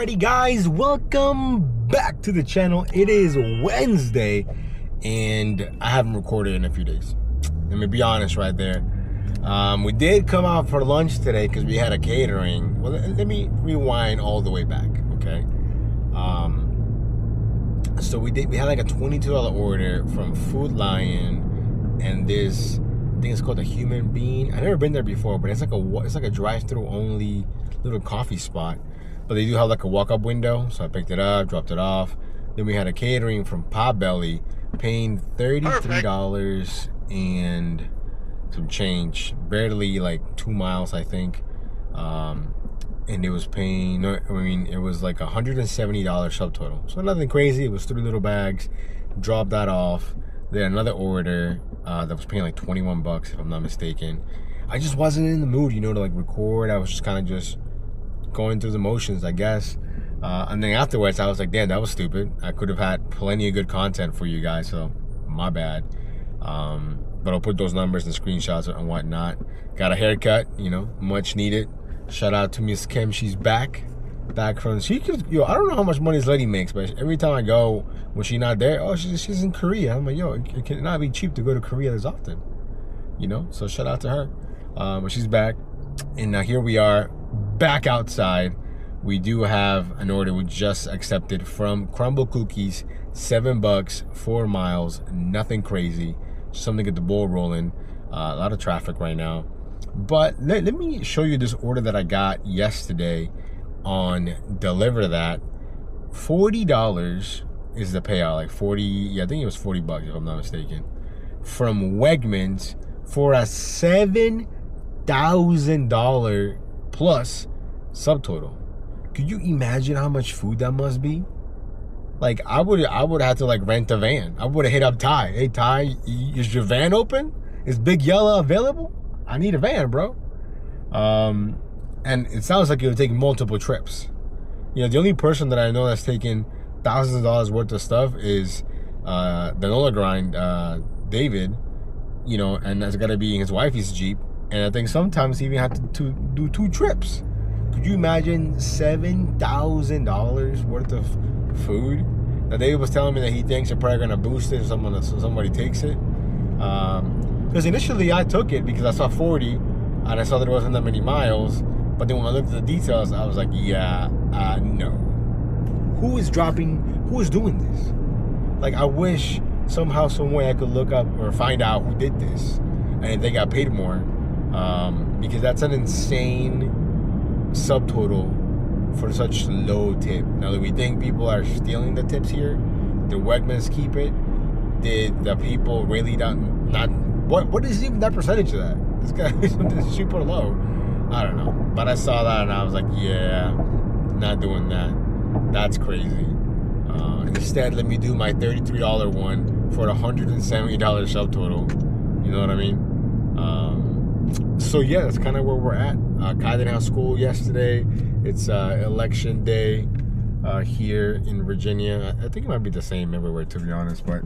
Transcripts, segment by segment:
Alrighty guys, welcome back to the channel. It is Wednesday and I haven't recorded in a few days. Let me be honest right there. We did come out for lunch today because we had a catering. Well, let me rewind all the way back, okay? So we had like a $22 order from Food Lion and this, I think it's called a Human Bean. I've never been there before, but it's like a drive-through only little coffee spot. But they do have like a walk-up window, so I picked it up, dropped it off. Then we had a catering from Potbelly, paying $33 and some change, barely like 2 miles, I think. And it was paying, it was like $170 subtotal. So nothing crazy. It was 3 little bags. Dropped that off. Then another order that was paying like 21 bucks, if I'm not mistaken. I just wasn't in the mood, to like record. I was just kind of just going through the motions, I guess. And then afterwards, I was like, damn, that was stupid. I could have had plenty of good content for you guys, so my bad. But I'll put those numbers and screenshots and whatnot. Got a haircut, much needed. Shout out to Miss Kim, she's back from, I don't know how much money this lady makes, but every time I go, when she's not there, oh, she's in Korea. I'm like, yo, it cannot be cheap to go to Korea as often, so shout out to her. But she's back, and now here we are, back outside. We do have an order we just accepted from Crumbl Cookies, 7 bucks, 4 miles, nothing crazy, just something to get the ball rolling. A lot of traffic right now. But let me show you this order that I got yesterday on Deliver That. $40 is the payout, like 40, yeah, I think it was 40 bucks if I'm not mistaken, from Wegmans for a $7,000 plus subtotal. Could you imagine how much food that must be? Like, I would have to like rent a van. I would have hit up Ty. Hey Ty, is your van open? Is Big Yellow available? I need a van, bro. And it sounds like it would take multiple trips. The only person that I know that's taken thousands of dollars worth of stuff is the Nola Grind, David, and that's gotta be his wifey's Jeep. And I think sometimes he even had to do 2 trips. Could you imagine $7,000 worth of food? Now David was telling me that he thinks they're probably gonna boost it if somebody takes it. Because initially I took it because I saw 40 and I saw that there wasn't that many miles. But then when I looked at the details, I was like, yeah, no. Who is doing this? Like, I wish somehow, some way I could look up or find out who did this and if they got paid more. Because that's an insane subtotal for such low tip. Now, do we think people are stealing the tips here? Did Wegmans keep it? Did the people really not what is even that percentage of that? It's gotta be something super low. I don't know. But I saw that and I was like, yeah, not doing that. That's crazy. Instead, let me do my $33 one for the $170 subtotal. You know what I mean? So yeah, that's kind of where we're at. Catering House School yesterday. It's election day here in Virginia. I think it might be the same everywhere, to be honest, but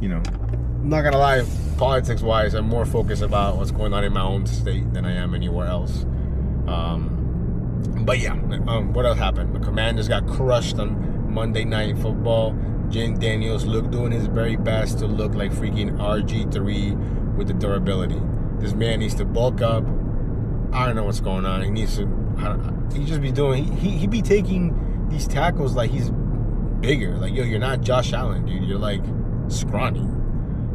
I'm not gonna lie, politics wise, I'm more focused about what's going on in my home state than I am anywhere else. But yeah, what else happened? The Commanders got crushed on Monday Night Football. Jane Daniels doing his very best to look like freaking RG3 with the durability. This man needs to bulk up. I don't know what's going on. He needs to, he just be doing, he be taking these tackles like he's bigger. Like, yo, you're not Josh Allen, dude. You're like scrawny.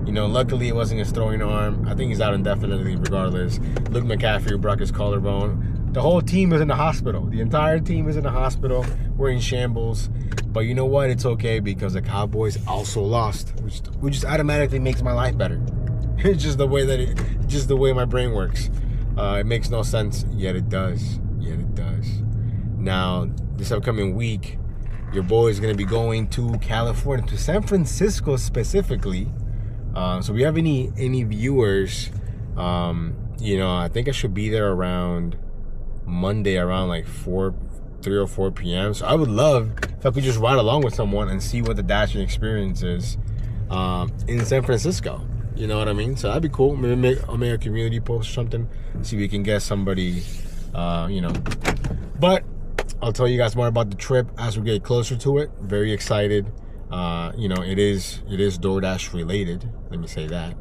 Luckily it wasn't his throwing arm. I think he's out indefinitely regardless. Luke McCaffrey broke his collarbone. The whole team is in the hospital. The entire team is in the hospital. We're in shambles. But you know what? It's okay because the Cowboys also lost, which just automatically makes my life better. It's just the way my brain works. It makes no sense, yet it does. Now, this upcoming week, your boy is going to be going to California, to San Francisco specifically. So we have any viewers, I think I should be there around Monday around like 3 or 4 p.m. So I would love if I could just ride along with someone and see what the dashing experience is in San Francisco. You know what I mean? So that'd be cool. Maybe I'll make a community post or something. See if we can get somebody, But I'll tell you guys more about the trip as we get closer to it. Very excited. You know, it is DoorDash related. Let me say that.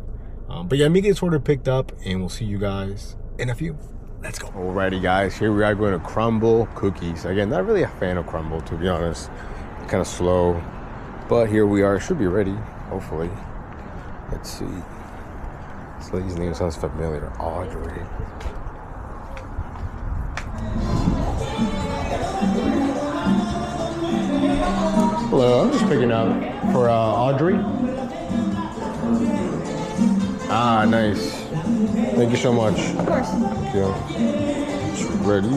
But yeah, let me get this order picked up, and we'll see you guys in a few. Let's go. Alrighty, guys. Here we are going to Crumbl Cookies. Again, not really a fan of Crumbl, to be honest. Kind of slow. But here we are. Should be ready, hopefully. Let's see. This lady's name sounds familiar. Audrey. Hello, I'm just picking up for Audrey. Ah, nice. Thank you so much. Of course. Thank you. It's ready.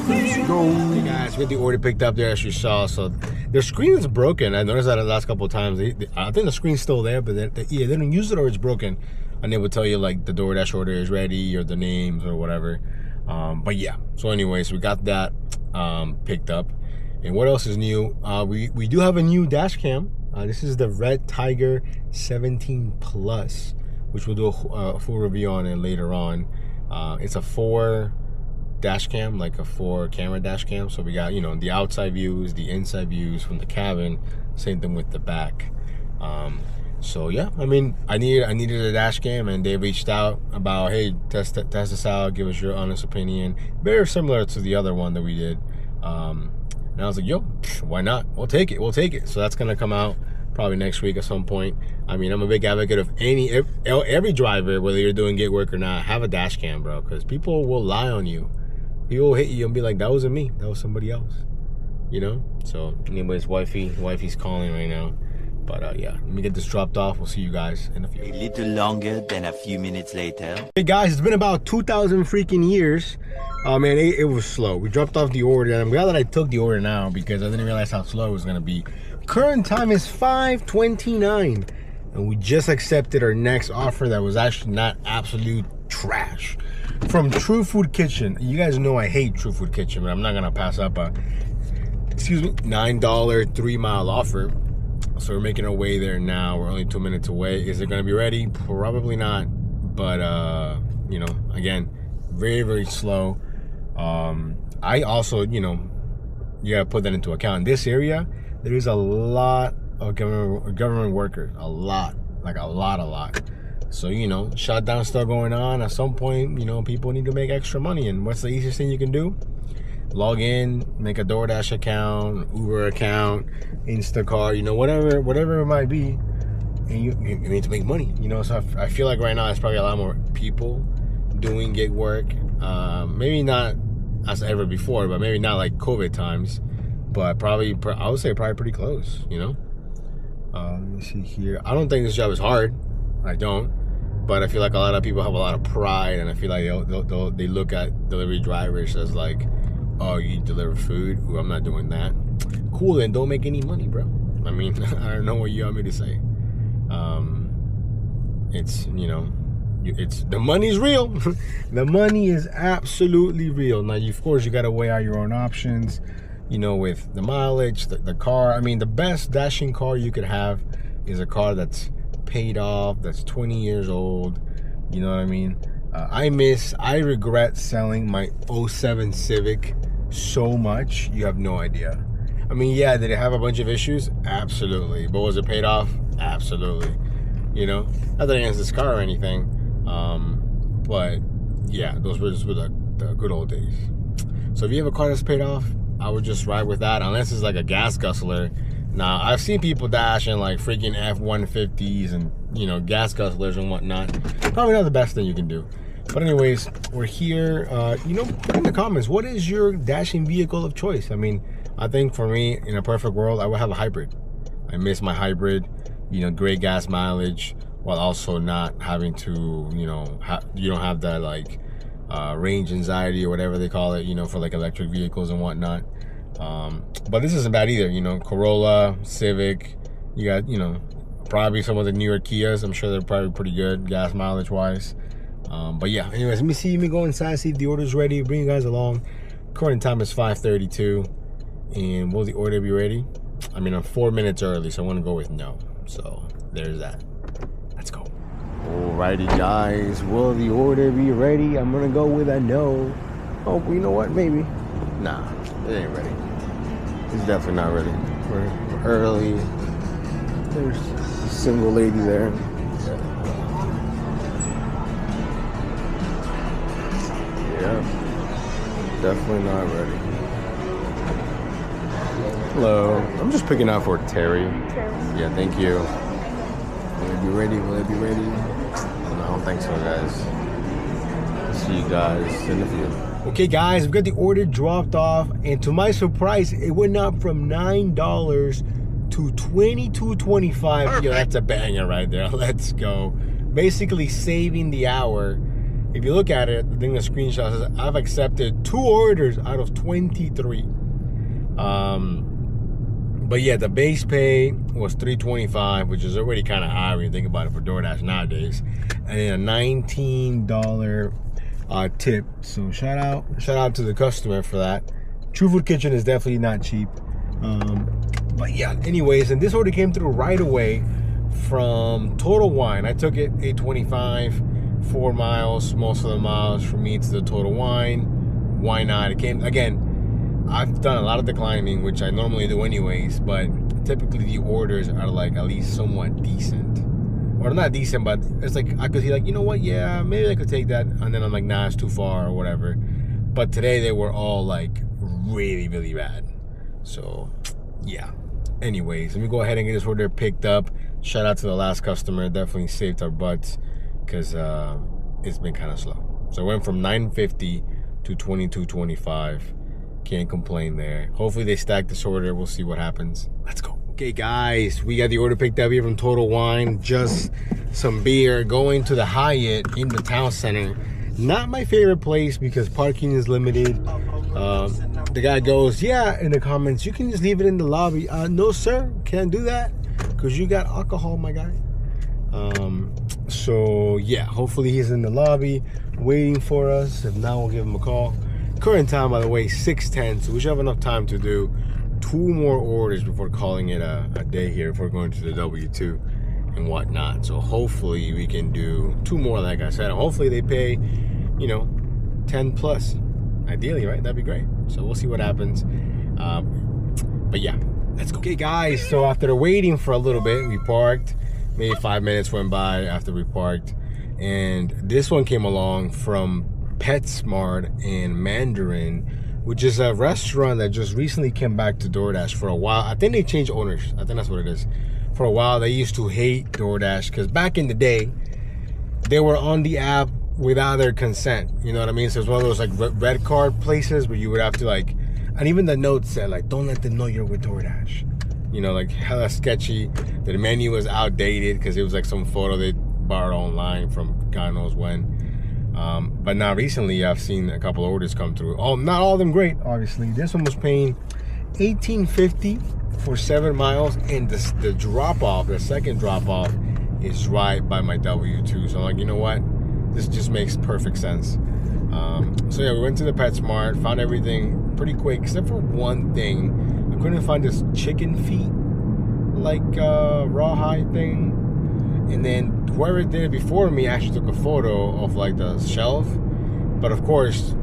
Let's go. Hey guys, we had the order picked up there as you saw. So their screen is broken. I noticed that the last couple of times. I think the screen's still there, but they don't use it or it's broken. And they will tell you like the DoorDash order is ready or the names or whatever. But yeah. So anyways, we got that picked up. And what else is new? We do have a new dash cam. This is the Red Tiger 17 Plus, which we'll do a full review on it later on. It's a 4 dash cam, like a 4 camera dash cam. So we got, you know, the outside views, the inside views from the cabin. Same thing with the back. So yeah, I mean, I needed a dash cam, and they reached out about, hey, test this out, give us your honest opinion. Very similar to the other one that we did. And I was like, yo, why not? We'll take it. So that's gonna come out probably next week at some point. I mean, I'm a big advocate of every driver, whether you're doing gig work or not, have a dash cam, bro, because people will lie on you. People will hit you and be like, that wasn't me, that was somebody else, you know? So anyways, wifey's calling right now. But yeah, let me get this dropped off. We'll see you guys in a few. A little longer than a few minutes later. Hey guys, it's been about 2,000 freaking years. Man, it was slow. We dropped off the order, and I'm glad that I took the order now because I didn't realize how slow it was gonna be. Current time is 5:29, and we just accepted our next offer that was actually not absolute trash. From True Food Kitchen. You guys know I hate True Food Kitchen, but I'm not gonna pass up a, $9 3-mile offer. So we're making our way there now. We're only 2 minutes away. Is it gonna be ready? Probably not. But you know, again, very, very slow. I also, you know, you gotta put that into account. In this area, there is a lot of government workers. A lot. So, you know, shutdown still going on. At some point, you know, people need to make extra money. And what's the easiest thing you can do? Log in, make a DoorDash account, Uber account, Instacart, you know, whatever it might be. And you need to make money, you know. So I feel like right now there's probably a lot more people doing gig work. Maybe not as ever before, but maybe not like COVID times. But probably, I would say probably pretty close, you know. Let me see here. I don't think this job is hard. I don't. But I feel like a lot of people have a lot of pride, and I feel like they look at delivery drivers as like, oh, you deliver food? Ooh, I'm not doing that. Cool, then don't make any money, bro. I mean, I don't know what you want me to say. It's, you know, it's the money's real. The money is absolutely real. Now, of course, you got to weigh out your own options, you know, with the mileage, the car. I mean, the best dashing car you could have is a car that's paid off, that's 20 years old. You know what I mean? I regret selling my 07 Civic so much. You have no idea. I mean, yeah, did it have a bunch of issues? Absolutely. But was it paid off? Absolutely. You know, not that I answer this car or anything. But yeah, those were just the good old days. So if you have a car that's paid off, I would just ride with that, unless it's like a gas guzzler. Now, I've seen people dash in like freaking F-150s and, you know, gas guzzlers and whatnot. Probably not the best thing you can do. But anyways, we're here. You know, put in the comments, what is your dashing vehicle of choice? I mean, I think for me, in a perfect world, I would have a hybrid. I miss my hybrid, you know, great gas mileage, while also not having to, you know, you don't have that like range anxiety or whatever they call it, you know, for like electric vehicles and whatnot. But this isn't bad either, you know, Corolla, Civic, you got, you know, probably some of the newer Kias. I'm sure they're probably pretty good gas mileage wise. But yeah, anyways, let me go inside, see if the order's ready, bring you guys along. Current time is 5:32, and will the order be ready? I mean, I'm 4 minutes early, so I want to go with no. So there's that. Let's go. Alrighty, guys, will the order be ready? I'm gonna go with a no. Oh, you know what? Maybe. Nah, it ain't ready. It's definitely not ready. We're early. There's a single lady there. Yeah, definitely not ready. Hello, I'm just picking out for Terry. Yeah, thank you. Will it be ready? Will it be ready? No, I don't think so, guys. I'll see you guys in a few. Okay, guys, we got the order dropped off, and to my surprise, it went up from $9 to $22.25. Yo, that's a banger right there. Let's go. Basically saving the hour. If you look at it, the thing the screenshot says I've accepted 2 orders out of 23. But yeah, the base pay was $3.25, which is already kind of high when you think about it for DoorDash nowadays, and then a $19 tip. So shout out to the customer for that. True Food Kitchen is definitely not cheap. But yeah, anyways, and this order came through right away from Total Wine. I took it $8.25, 4 miles, most of the miles from me to the Total Wine. Why not? It came again. I've done a lot of declining, which I normally do anyways, but typically the orders are like at least somewhat decent. Or not decent, but it's like I could see like, you know what, yeah, maybe I could take that, and then I'm like, nah, it's too far or whatever. But today they were all like really, really bad. So yeah. Anyways, let me go ahead and get this order picked up. Shout out to the last customer, definitely saved our butts because it's been kind of slow. So it went from $9.50 to $22.25. Can't complain there. Hopefully they stack this order. We'll see what happens. Let's go. Okay, guys, we got the order picked up here from Total Wine. Just some beer. Going to the Hyatt in the town center. Not my favorite place because parking is limited. The guy goes, yeah, in the comments, you can just leave it in the lobby. No, sir, can't do that because you got alcohol, my guy. So yeah, hopefully he's in the lobby waiting for us. If not, we'll give him a call. Current time, by the way, 6:10, so we should have enough time to do 2 more orders before calling it a day here, before going to the W2 and whatnot. So hopefully we can do 2 more, like I said. Hopefully they pay, you know, 10 plus. Ideally, right? That'd be great. So we'll see what happens. But yeah, let's go. Okay, guys, so after waiting for a little bit, we parked. Maybe 5 minutes went by after we parked. And this one came along from PetSmart in Mandarin, which is a restaurant that just recently came back to DoorDash. For a while, I think they changed owners. I think that's what it is. For a while, they used to hate DoorDash because back in the day, they were on the app without their consent. You know what I mean? So it's one of those like red card places where you would have to like, and even the note said like, don't let them know you're with DoorDash. You know, like hella sketchy. The menu was outdated because it was like some photo they borrowed online from God knows when. But now recently I've seen a couple of orders come through. Oh, not all of them great, obviously. This one was paying $18.50 for 7 miles, and the drop off, the second drop off, is right by my W2. So I'm like, you know what? This just makes perfect sense. So yeah, we went to the PetSmart, found everything pretty quick, except for one thing. I couldn't find this chicken feet, like rawhide thing. And then whoever did it before me actually took a photo of like the shelf. But of course,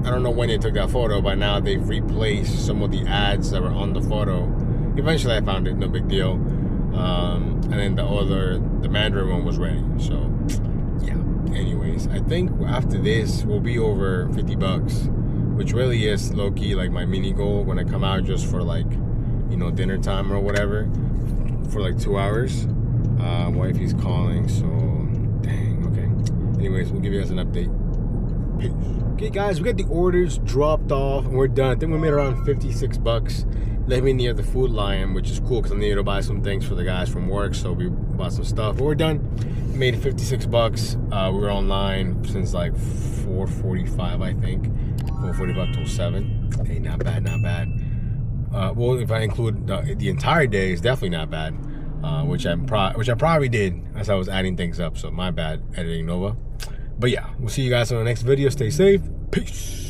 I don't know when they took that photo, but now they've replaced some of the ads that were on the photo. Eventually I found it, no big deal. And then the Mandarin one was ready. So yeah, anyways, I think after this we'll be over 50 bucks, which really is low-key like my mini goal when I come out, just for like, you know, dinner time or whatever, for like 2 hours. Wifey's calling, so dang. Okay, anyways, we'll give you guys an update. Peace. Okay, guys, we got the orders dropped off and we're done. I think we made around 56 bucks. Left me near the Food Lion, which is cool because I needed to buy some things for the guys from work, so we bought some stuff. But we're done. Made 56 bucks. We were online since like 4:45, I think. 4:45 till 7. Hey, not bad, not bad. Well, if I include the entire day, it's definitely not bad. Which I probably did as I was adding things up. So my bad, editing Nova. But yeah, we'll see you guys on the next video. Stay safe. Peace.